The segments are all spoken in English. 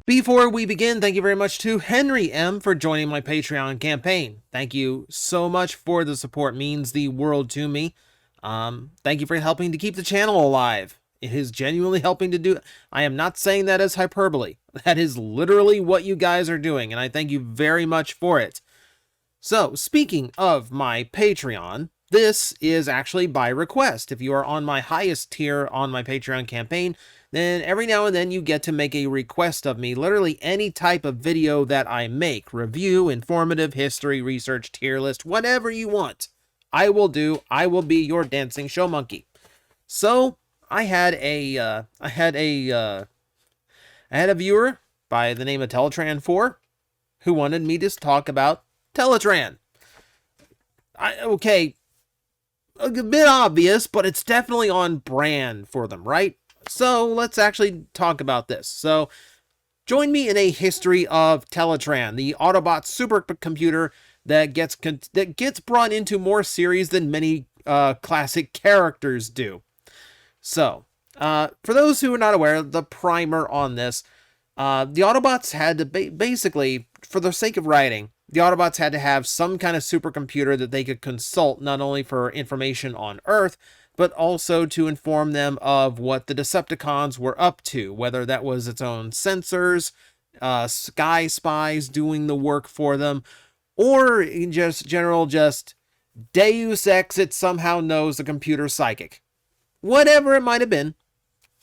Before we begin, thank you very much to Henry M. for joining my Patreon campaign. Thank you so much for the support. It means the world to me. Thank you for helping to keep the channel alive. It is genuinely helping to do. I am not saying that as hyperbole. That is literally what you guys are doing, and I thank you very much for it. So, speaking of my Patreon, this is actually by request. If you are on my highest tier on my Patreon campaign, then every now and then you get to make a request of me. Literally any type of video that I make, review, informative, history, research, tier list, whatever you want, I will do. I will be your dancing show monkey. So I had a viewer by the name of Teletraan IV who wanted me to talk about Teletran. Okay, a bit obvious, but it's definitely on brand for them, right? So let's actually talk about this. So join me in a history of Teletran, the Autobot supercomputer that gets brought into more series than many classic characters do. So, for those who are not aware, the primer on this, the Autobots had to basically, for the sake of writing, the Autobots had to have some kind of supercomputer that they could consult not only for information on Earth, but also to inform them of what the Decepticons were up to, whether that was its own sensors, sky spies doing the work for them, or in just Deus Ex, it somehow knows the computer psychic. Whatever it might have been,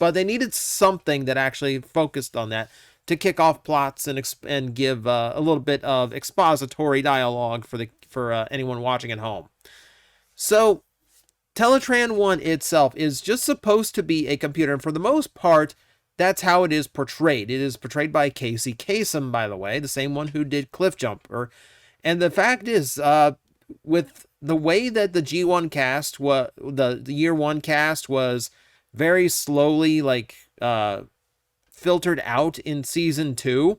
but they needed something that actually focused on that to kick off plots and give a little bit of expository dialogue for anyone watching at home. So Teletraan I itself is just supposed to be a computer, and for the most part, that's how it is portrayed. It is portrayed by Casey Kasem, by the way, the same one who did Cliffjumper. And the fact is, with the way that the G1 cast, the year one cast was very slowly filtered out in season 2.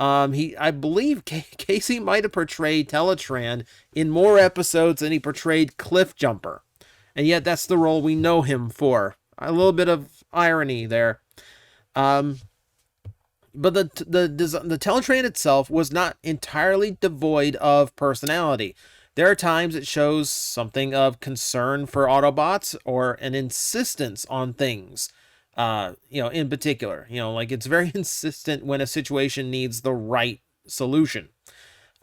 I believe Casey might have portrayed Teletran in more episodes than he portrayed Cliffjumper. And yet that's the role we know him for. A little bit of irony there. But the Teletran itself was not entirely devoid of personality. There are times it shows something of concern for Autobots or an insistence on things. In particular, like it's very insistent when a situation needs the right solution.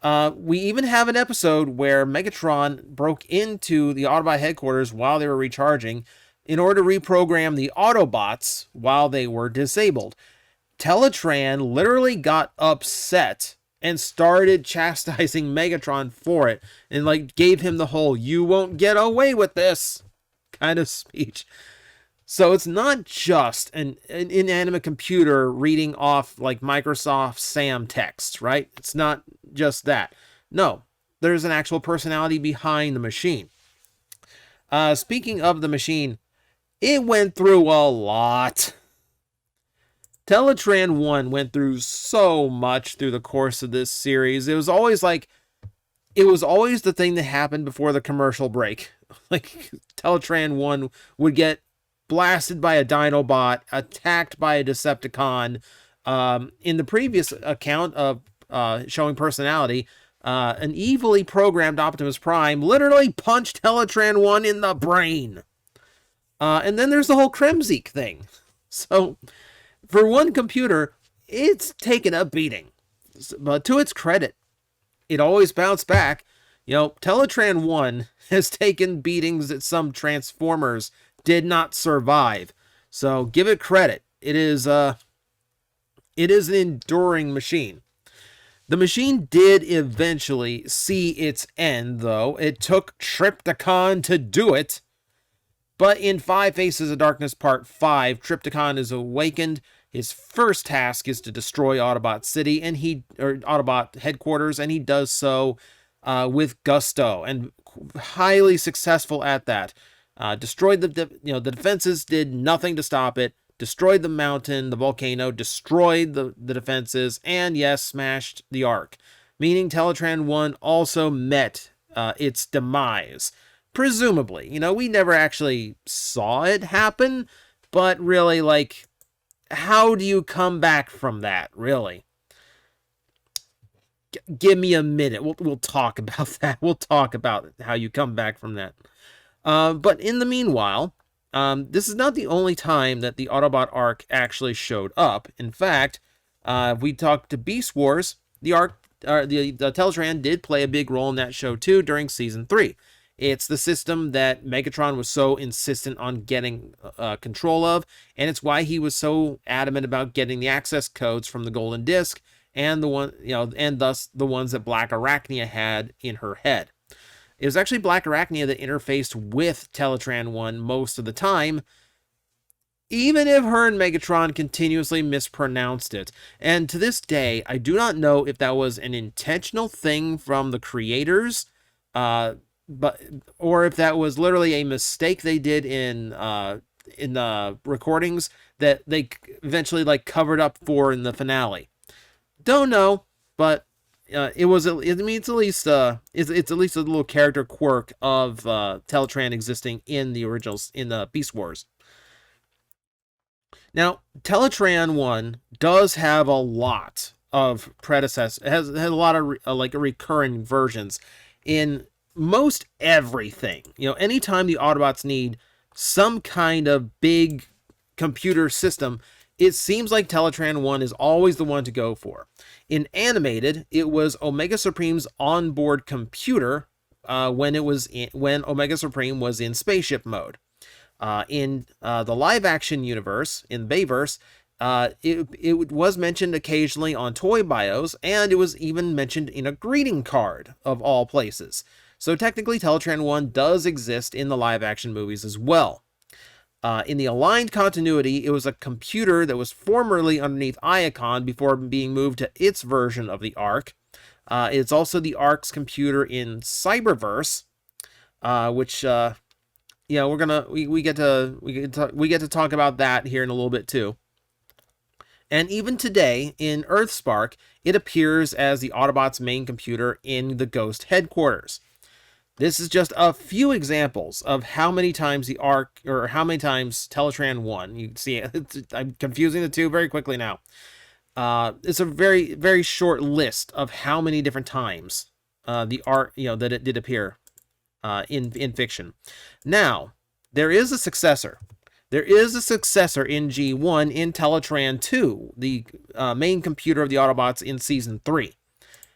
We even have an episode where Megatron broke into the Autobot headquarters while they were recharging in order to reprogram the Autobots while they were disabled. Teletran literally got upset and started chastising Megatron for it and gave him the whole "you won't get away with this" kind of speech. So it's not just an inanimate computer reading off Microsoft SAM text, right? It's not just that. No, there's an actual personality behind the machine. Speaking of the machine, it went through a lot. Teletraan I went through so much through the course of this series. It was always the thing that happened before the commercial break. Teletraan I would get blasted by a Dinobot, attacked by a Decepticon. In the previous account of showing personality, an evilly programmed Optimus Prime literally punched Teletraan I in the brain. And then there's the whole Kremzik thing. So, for one computer, it's taken a beating. But to its credit, it always bounced back. Teletraan I has taken beatings that some Transformers did not survive. So give it credit. It is an enduring machine. The machine did eventually see its end, though. It took Trypticon to do it. But in 5 Faces of Darkness Part 5, Trypticon is awakened. His first task is to destroy Autobot City or Autobot headquarters, and he does so with gusto and highly successful at that. Destroyed the defenses, did nothing to stop it. Destroyed the mountain, the volcano, destroyed the defenses, and yes, smashed the Ark. Meaning Teletraan I also met its demise. Presumably. We never actually saw it happen, but really, how do you come back from that, really? Give me a minute. We'll talk about that. We'll talk about how you come back from that. But in the meanwhile, this is not the only time that the Autobot arc actually showed up. In fact, if we talk to Beast Wars, the Teletran did play a big role in that show too during season 3. It's the system that Megatron was so insistent on getting control of, and it's why he was so adamant about getting the access codes from the Golden Disc and and thus the ones that Black Arachnia had in her head. It was actually Black Arachnia that interfaced with Teletraan I most of the time, even if her and Megatron continuously mispronounced it. And to this day, I do not know if that was an intentional thing from the creators, or if that was literally a mistake they did in the recordings that they eventually covered up for in the finale. Don't know, but it was. I mean, it's at least it's at least a little character quirk of Teletran existing in the originals in the Beast Wars. Now, Teletraan I does have a lot of predecessors. It has a lot of recurring versions in most everything. Anytime the Autobots need some kind of big computer system, it seems like Teletraan I is always the one to go for. In animated, it was Omega Supreme's onboard computer when Omega Supreme was in spaceship mode. In the live-action universe, in Bayverse, it was mentioned occasionally on toy bios, and it was even mentioned in a greeting card, of all places. So technically, Teletraan I does exist in the live-action movies as well. In the aligned continuity, it was a computer that was formerly underneath Iacon before being moved to its version of the Ark. It's also the Ark's computer in Cyberverse, which we get to talk about that here in a little bit too. And even today in Earthspark, it appears as the Autobots' main computer in the Ghost headquarters. This is just a few examples of how many times the Ark, or how many times Teletraan I. You can see, I'm confusing the two very quickly now. It's a very, very short list of how many different times the Ark, that it did appear in fiction. Now, there is a successor. There is a successor in G1 in Teletraan II, the main computer of the Autobots in Season 3.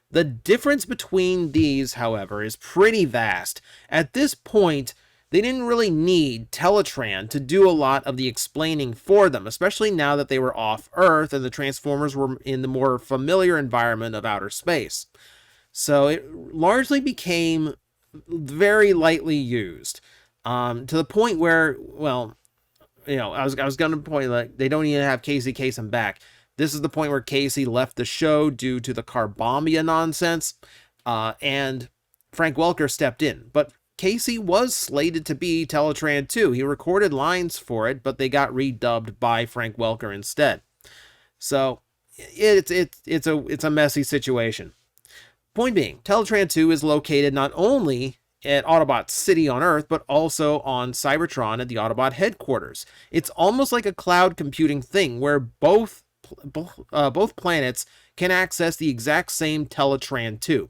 The difference between these, however, is pretty vast. At this point, they didn't really need Teletran to do a lot of the explaining for them, especially now that they were off Earth and the Transformers were in the more familiar environment of outer space. So it largely became very lightly used, to the point where, I was going to point they don't even have Casey Kasem back. This is the point where Casey left the show due to the Carbomia nonsense, and Frank Welker stepped in. But Casey was slated to be Teletraan II. He recorded lines for it, but they got redubbed by Frank Welker instead. So it's a messy situation. Point being, Teletraan II is located not only at Autobot City on Earth, but also on Cybertron at the Autobot headquarters. It's almost like a cloud computing thing where both planets can access the exact same Teletraan II.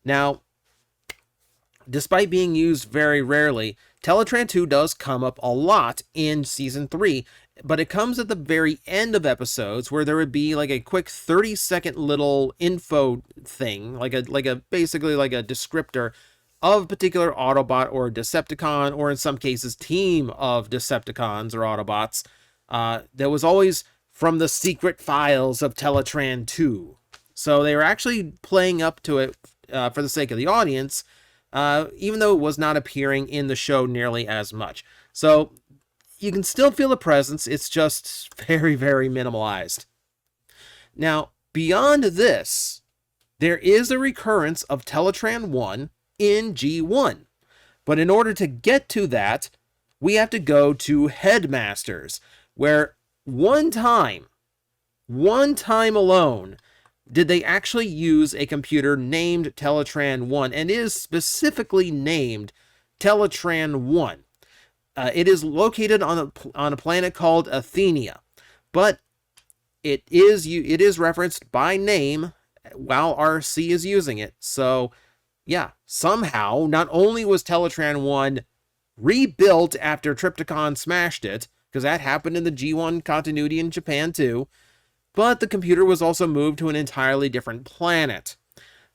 Now, despite being used very rarely, Teletraan II does come up a lot in Season 3, but it comes at the very end of episodes where there would be a quick 30-second little info thing, basically like a descriptor of a particular Autobot or Decepticon, or in some cases team of Decepticons or Autobots, that was always from the secret files of Teletraan II. So they were actually playing up to it for the sake of the audience, even though it was not appearing in the show nearly as much. So you can still feel the presence, it's just very, very minimalized. Now, beyond this, there is a recurrence of Teletraan I in G1. But in order to get to that, we have to go to Headmasters, where one time alone, did they actually use a computer named Teletraan I, and is specifically named Teletraan I. It is located on a planet called Athenia. but it is referenced by name while RC is using it. So yeah, somehow not only was Teletraan I rebuilt after Trypticon smashed it, because that happened in the G1 continuity in Japan too, but the computer was also moved to an entirely different planet.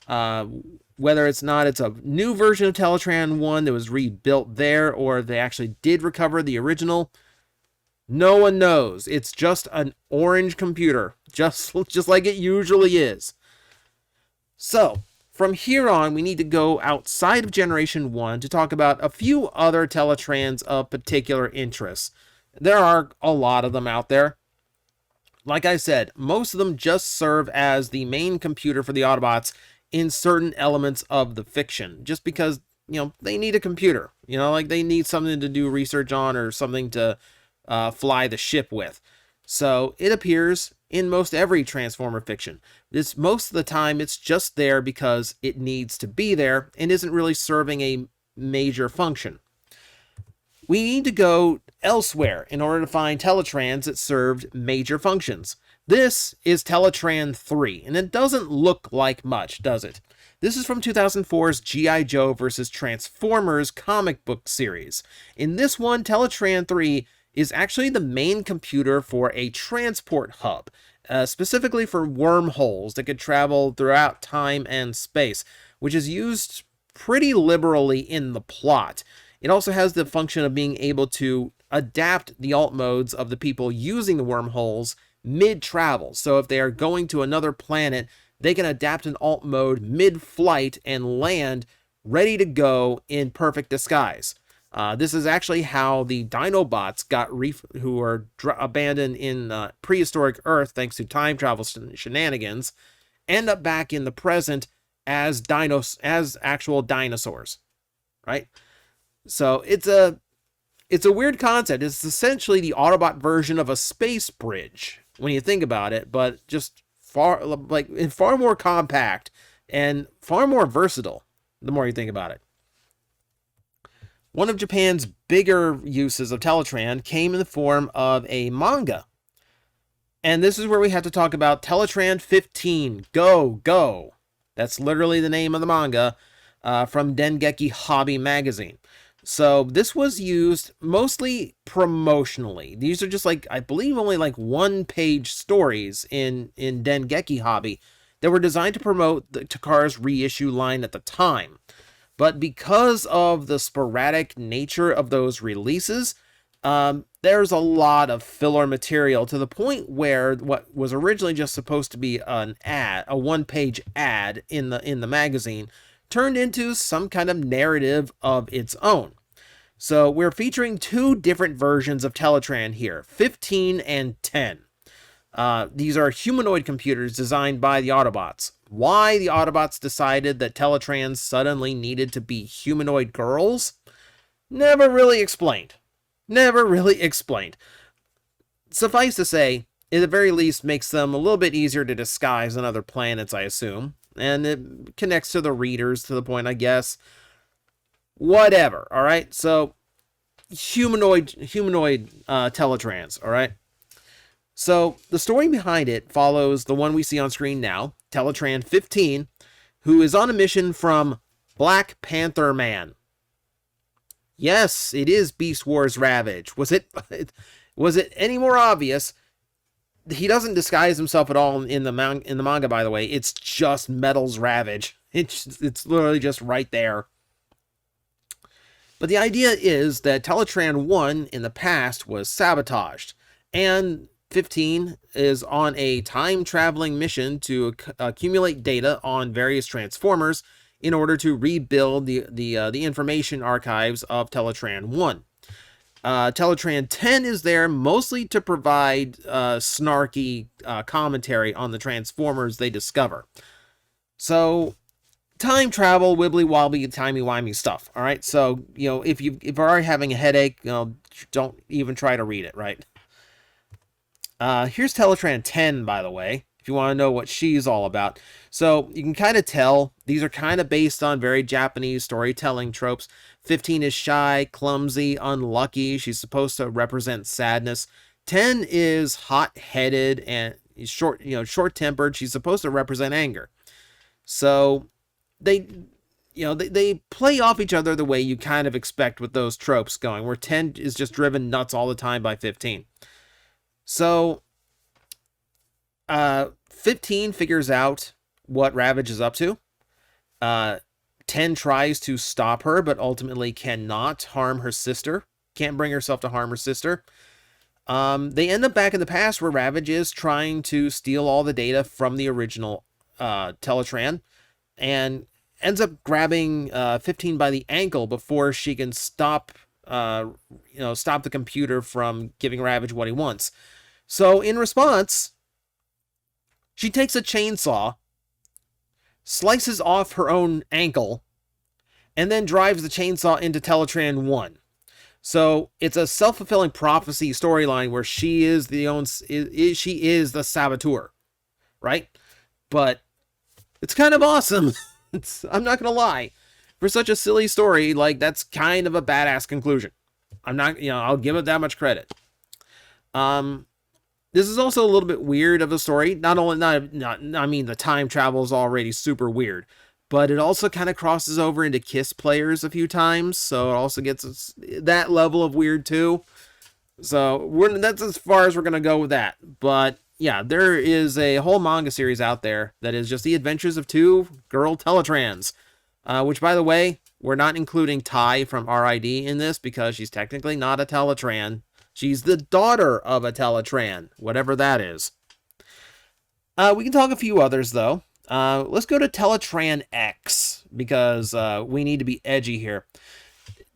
Whether it's a new version of Teletraan I that was rebuilt there, or they actually did recover the original, no one knows. It's just an orange computer, just like it usually is. So, from here on, we need to go outside of Generation 1 to talk about a few other Teletrans of particular interest. There are a lot of them out there. Like I said, most of them just serve as the main computer for the Autobots in certain elements of the fiction, just because, they need a computer. Like they need something to do research on or something to fly the ship with. So it appears in most every Transformer fiction. Most of the time, it's just there because it needs to be there and isn't really serving a major function. We need to go elsewhere in order to find Teletrans that served major functions. This is Teletraan III, and it doesn't look like much, does it? This is from 2004's G.I. Joe vs. Transformers comic book series. In this one, Teletraan III is actually the main computer for a transport hub, specifically for wormholes that could travel throughout time and space, which is used pretty liberally in the plot. It also has the function of being able to adapt the alt modes of the people using the wormholes mid-travel. So if they are going to another planet, they can adapt an alt mode mid-flight and land ready to go in perfect disguise. This is actually how the Dinobots who were abandoned in prehistoric Earth thanks to time travel shenanigans, end up back in the present as actual dinosaurs, right? So it's a weird concept. It's essentially the Autobot version of a space bridge when you think about it, but just far more compact and far more versatile the more you think about it. One of Japan's bigger uses of Teletraan came in the form of a manga. And this is where we have to talk about Teletraan 15, Go, Go. That's literally the name of the manga from Dengeki Hobby magazine. So this was used mostly promotionally. These are just I believe only one-page stories in Dengeki Hobby that were designed to promote the Takara's reissue line at the time. But because of the sporadic nature of those releases, there's a lot of filler material to the point where what was originally just supposed to be a one-page ad in the magazine, turned into some kind of narrative of its own. So we're featuring two different versions of Teletraan here, 15 and 10. These are humanoid computers designed by the Autobots. Why the Autobots decided that Teletrans suddenly needed to be humanoid girls? Never really explained. Suffice to say, at the very least makes them a little bit easier to disguise on other planets, I assume. And it connects to the readers to the point, I guess. Whatever, alright? So, humanoid Teletrans, alright? So, the story behind it follows the one we see on screen now, Teletraan 15, who is on a mission from Black Panther Man. Yes, it is Beast Wars Ravage. Was it any more obvious? He doesn't disguise himself at all in the manga, by the way. It's just Metal's Ravage. It's literally just right there. But the idea is that Teletraan I in the past was sabotaged, and 15 is on a time-traveling mission to accumulate data on various Transformers in order to rebuild the information archives of Teletraan I. Teletraan 10 is there mostly to provide snarky commentary on the Transformers they discover. So, time travel, wibbly-wobbly, timey-wimey stuff, alright? So, if you're already having a headache, don't even try to read it, right? Here's Teletraan 10, by the way, if you want to know what she's all about. So, you can kind of tell, these are kind of based on very Japanese storytelling tropes. 15 is shy, clumsy, unlucky. She's supposed to represent sadness. 10 is hot-headed and short-tempered. She's supposed to represent anger. So they they play off each other the way you kind of expect with those tropes going, where 10 is just driven nuts all the time by 15. So 15 figures out what Ravage is up to. 10 tries to stop her, but ultimately cannot harm her sister. Can't bring herself to harm her sister. They end up back in the past where Ravage is trying to steal all the data from the original Teletraan, and ends up grabbing 15 by the ankle before she can stop the computer from giving Ravage what he wants. So in response, she takes a chainsaw, slices off her own ankle, and then drives the chainsaw into Teletraan I. So it's a self-fulfilling prophecy storyline where she is the saboteur, right? But it's kind of awesome. I'm not gonna lie, for such a silly story, like, that's kind of a badass conclusion. I'll give it that much credit. This is also a little bit weird of a story. I mean, the time travel is already super weird, but it also kind of crosses over into Kiss players a few times, so it also gets that level of weird too. So that's as far as we're gonna go with that. But yeah, there is a whole manga series out there that is just the adventures of two girl Teletraans, which, by the way, we're not including Tai from RID in this because she's technically not a Teletraan. She's the daughter of a Teletraan, whatever that is. We can talk a few others, though. Let's go to Teletraan X, because we need to be edgy here.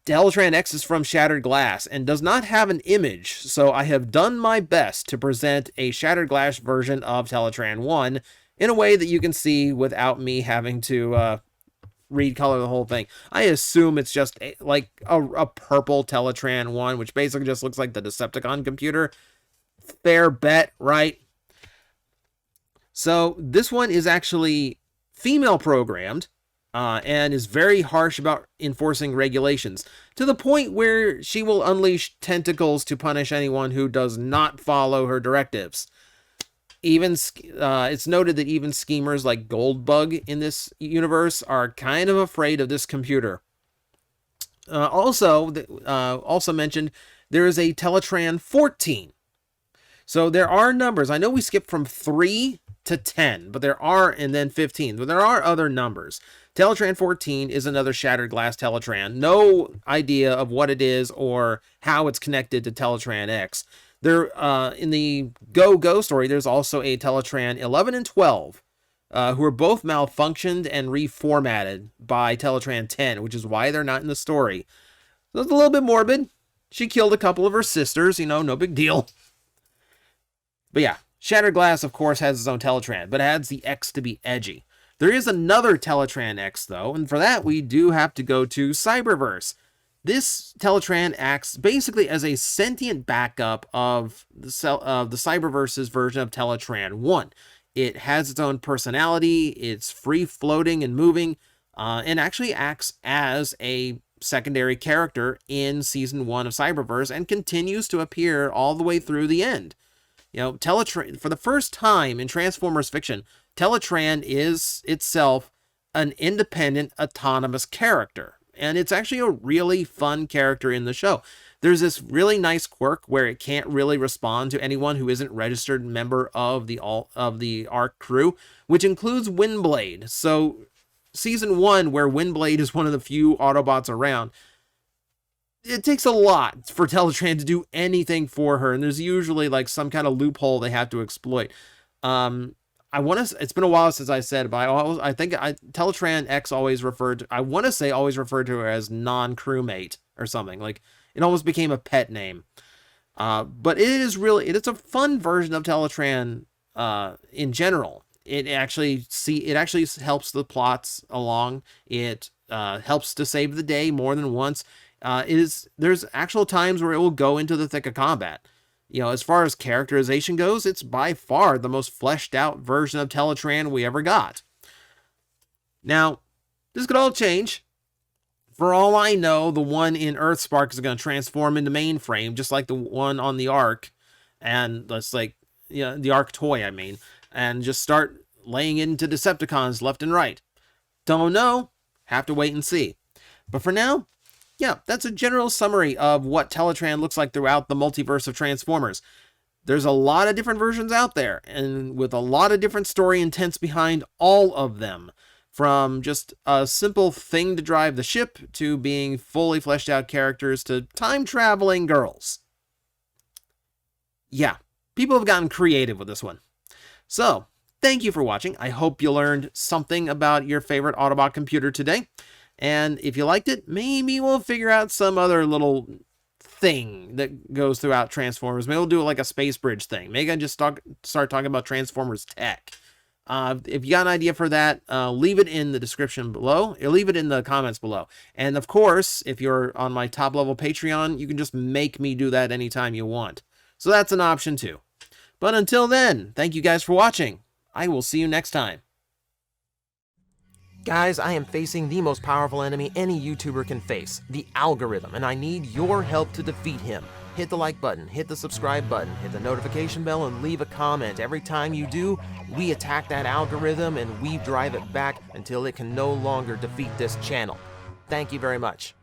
Teletraan X is from Shattered Glass and does not have an image, so I have done my best to present a Shattered Glass version of Teletraan I in a way that you can see without me having to read color the whole thing. I assume it's just like a purple Teletraan I, which basically just looks like the Decepticon computer. Fair bet, right? So this one is actually female programmed, and is very harsh about enforcing regulations, to the point where she will unleash tentacles to punish anyone who does not follow her directives. Even it's noted that even schemers like Goldbug in this universe are kind of afraid of this computer. Also mentioned, there is a Teletraan 14. So there are numbers. I know we skipped from 3 to 10, but there are, and then 15, but there are other numbers. Teletraan 14 is another Shattered Glass Teletraan. No idea of what it is or how it's connected to Teletraan X. There, in the Go story, there's also a Teletraan 11 and 12, who are both malfunctioned and reformatted by Teletraan 10, which is why they're not in the story. So it's a little bit morbid. She killed a couple of her sisters, no big deal. But yeah, Shattered Glass, of course, has its own Teletraan, but adds the X to be edgy. There is another Teletraan X, though, and for that, we do have to go to Cyberverse. This Teletraan acts basically as a sentient backup of the Cyberverse's version of Teletraan I. It has its own personality, it's free-floating and moving, and actually acts as a secondary character in Season 1 of Cyberverse and continues to appear all the way through the end. Teletraan, for the first time in Transformers fiction, Teletraan is itself an independent, autonomous character. And it's actually a really fun character in the show. There's this really nice quirk where it can't really respond to anyone who isn't registered member of the ARC crew, which includes Windblade. So Season 1, where Windblade is one of the few Autobots around, it takes a lot for Teletraan to do anything for her, and there's usually like some kind of loophole they have to exploit. It's been a while since I said it, but I think Teletraan X always referred to her as non-crewmate or something. Like, it almost became a pet name. But it's a fun version of Teletraan in general. It actually helps the plots along. It helps to save the day more than once. There's actual times where it will go into the thick of combat. As far as characterization goes, it's by far the most fleshed out version of Teletraan we ever got. Now, this could all change. For all I know, the one in Earthspark is going to transform into Mainframe, just like the one on the Ark. and let's like, the Arc toy, I mean, and just start laying into Decepticons left and right. Don't know. Have to wait and see. But for now, yeah, that's a general summary of what Teletran looks like throughout the multiverse of Transformers. There's a lot of different versions out there, and with a lot of different story intents behind all of them. From just a simple thing to drive the ship, to being fully fleshed out characters, to time-traveling girls. Yeah, people have gotten creative with this one. So, thank you for watching. I hope you learned something about your favorite Autobot computer today. And if you liked it, maybe we'll figure out some other little thing that goes throughout Transformers. Maybe we'll do it like a space bridge thing. Maybe I just start talking about Transformers tech. If you got an idea for that, leave it in the description below. Or leave it in the comments below. And of course, if you're on my top level Patreon, you can just make me do that anytime you want. So that's an option too. But until then, thank you guys for watching. I will see you next time. Guys, I am facing the most powerful enemy any YouTuber can face, the algorithm, and I need your help to defeat him. Hit the like button, hit the subscribe button, hit the notification bell, and leave a comment. Every time you do, we attack that algorithm and we drive it back until it can no longer defeat this channel. Thank you very much.